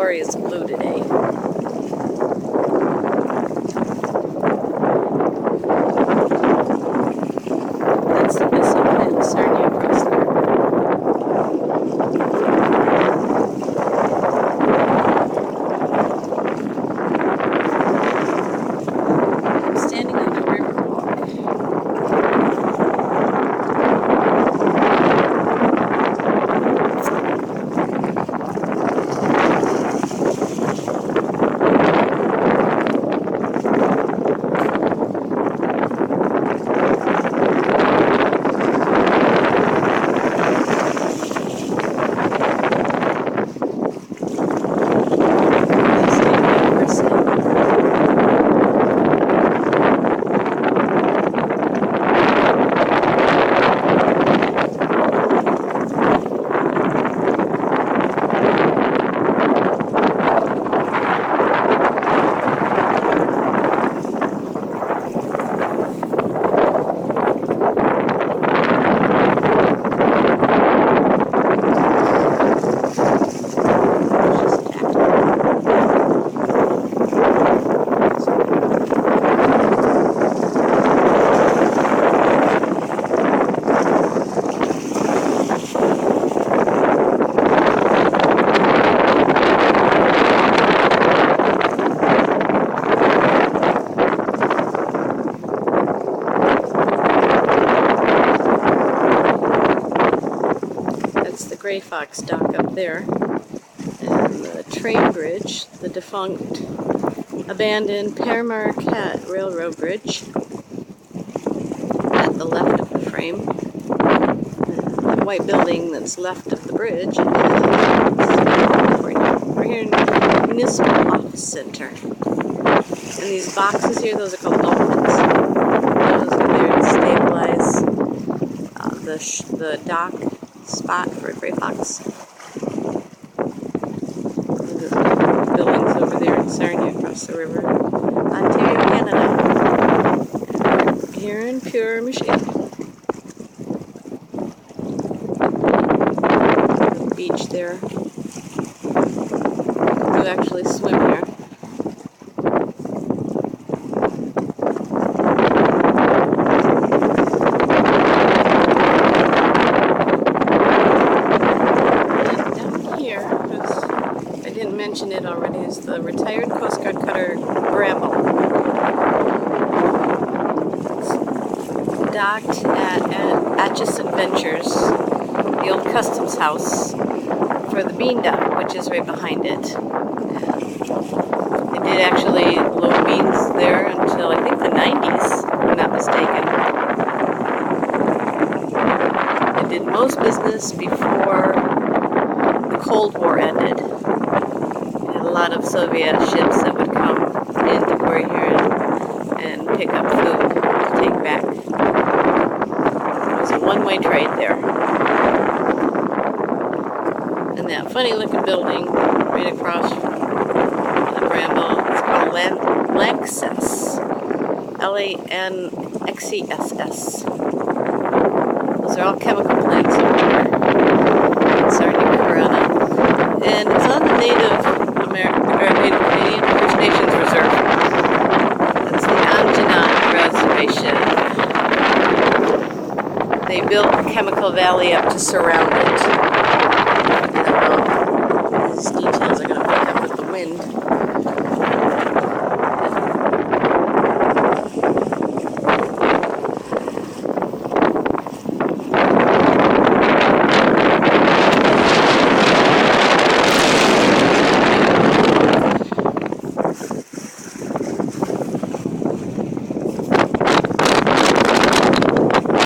glorious blue today. That's the missing pin Sarnia across the river. I'm standing on the river walk. Gray Fox dock up there, and the train bridge, the defunct abandoned Père Marquette Railroad Bridge at the left of the frame. The white building that's left of the bridge is we're here in the Municipal Office Center, and these boxes here, those are called dolphins. Those are there to stabilize the dock spot for a gray fox. The buildings over there in Sarnia across the river. Ontario, Canada. We're here in Pure, Michigan. The beach there. You actually swim here. Mention it already, is the retired Coast Guard cutter Bramble. It's docked at Atchison Ventures, the old customs house for the bean dock, which is right behind it. They did actually load beans there until I think the 90s, if I'm not mistaken. They did most business before the Cold War ended. A lot of Soviet ships that would come into port here and pick up food to take back. It was a one-way trade there. And that funny looking building right across from the Bramble, it's called Lanxess. Lanxess. Those are all chemical plants over there in Sarnia, and it's on the Native Canadian First Nations Reserve. That's the Anjanac Reservation. They built Chemical Valley up to surround it.